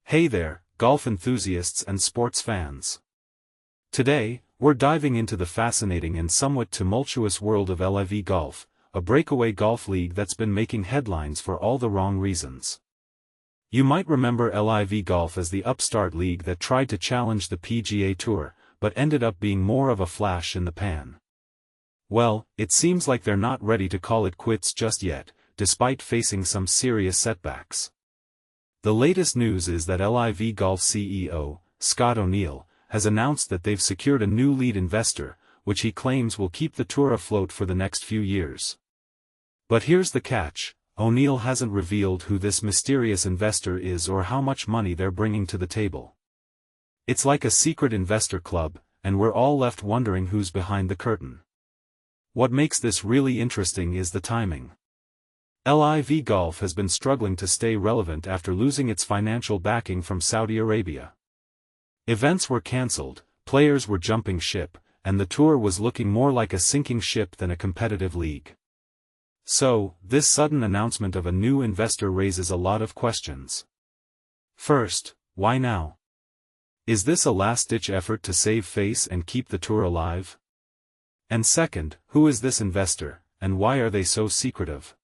Hey there, golf enthusiasts and sports fans. Today, we're diving into the fascinating and somewhat tumultuous world of LIV Golf, a breakaway golf league that's been making headlines for all the wrong reasons. You might remember LIV Golf as the upstart league that tried to challenge the PGA Tour, but ended up being more of a flash in the pan. Well, it seems like they're not ready to call it quits just yet, despite facing some serious setbacks. The latest news is that LIV Golf CEO, Scott O'Neil, has announced that they've secured a new lead investor, which he claims will keep the tour afloat for the next few years. But here's the catch: O'Neil hasn't revealed who this mysterious investor is or how much money they're bringing to the table. It's like a secret investor club, and we're all left wondering who's behind the curtain. What makes this really interesting is the timing. LIV Golf has been struggling to stay relevant after losing its financial backing from Saudi Arabia. Events were cancelled, players were jumping ship, and the tour was looking more like a sinking ship than a competitive league. So, this sudden announcement of a new investor raises a lot of questions. First, why now? Is this a last-ditch effort to save face and keep the tour alive? And second, who is this investor, and why are they so secretive?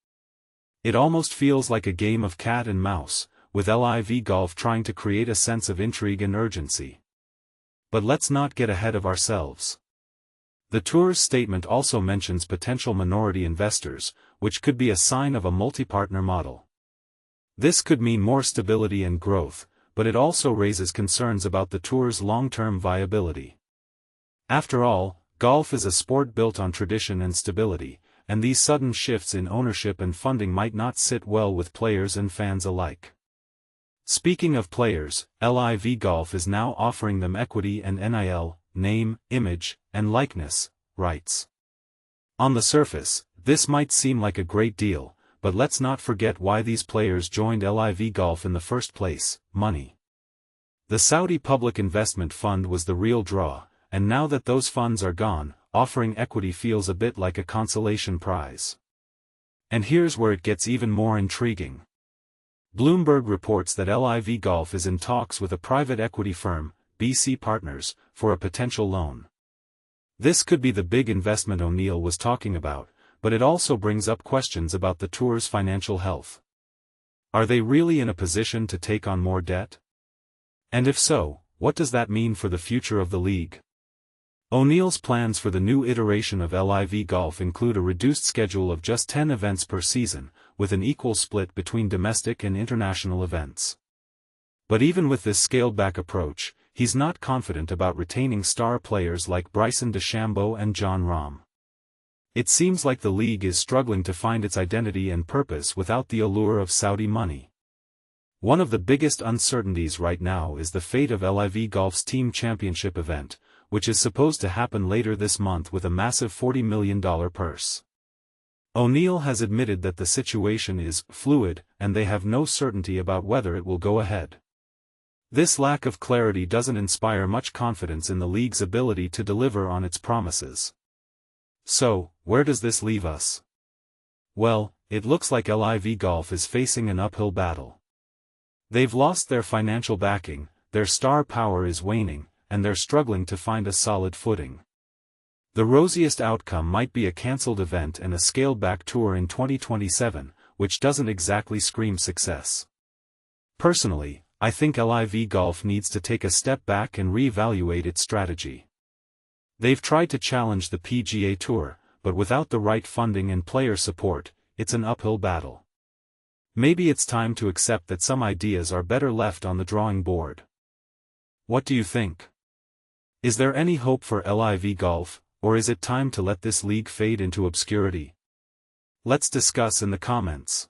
It almost feels like a game of cat and mouse, with LIV Golf trying to create a sense of intrigue and urgency. But let's not get ahead of ourselves. The tour's statement also mentions potential minority investors, which could be a sign of a multi-partner model. This could mean more stability and growth, but it also raises concerns about the tour's long-term viability. After all, golf is a sport built on tradition and stability, and these sudden shifts in ownership and funding might not sit well with players and fans alike. Speaking of players, LIV Golf is now offering them equity and NIL, name, image, and likeness, rights. On the surface, this might seem like a great deal, but let's not forget why these players joined LIV Golf in the first place: money. The Saudi Public Investment Fund was the real draw, and now that those funds are gone, offering equity feels a bit like a consolation prize. And here's where it gets even more intriguing. Bloomberg reports that LIV Golf is in talks with a private equity firm, BC Partners, for a potential loan. This could be the big investment O'Neil was talking about, but it also brings up questions about the tour's financial health. Are they really in a position to take on more debt? And if so, what does that mean for the future of the league? O'Neil's plans for the new iteration of LIV Golf include a reduced schedule of just 10 events per season, with an equal split between domestic and international events. But even with this scaled-back approach, he's not confident about retaining star players like Bryson DeChambeau and Rahm. It seems like the league is struggling to find its identity and purpose without the allure of Saudi money. One of the biggest uncertainties right now is the fate of LIV Golf's team championship event, which is supposed to happen later this month with a massive $40 million purse. O'Neil has admitted that the situation is fluid, and they have no certainty about whether it will go ahead. This lack of clarity doesn't inspire much confidence in the league's ability to deliver on its promises. So, where does this leave us? Well, it looks like LIV Golf is facing an uphill battle. They've lost their financial backing, their star power is waning, and they're struggling to find a solid footing. The rosiest outcome might be a cancelled event and a scaled-back tour in 2027, which doesn't exactly scream success. Personally, I think LIV Golf needs to take a step back and reevaluate its strategy. They've tried to challenge the PGA Tour, but without the right funding and player support, it's an uphill battle. Maybe it's time to accept that some ideas are better left on the drawing board. What do you think? Is there any hope for LIV Golf, or is it time to let this league fade into obscurity? Let's discuss in the comments.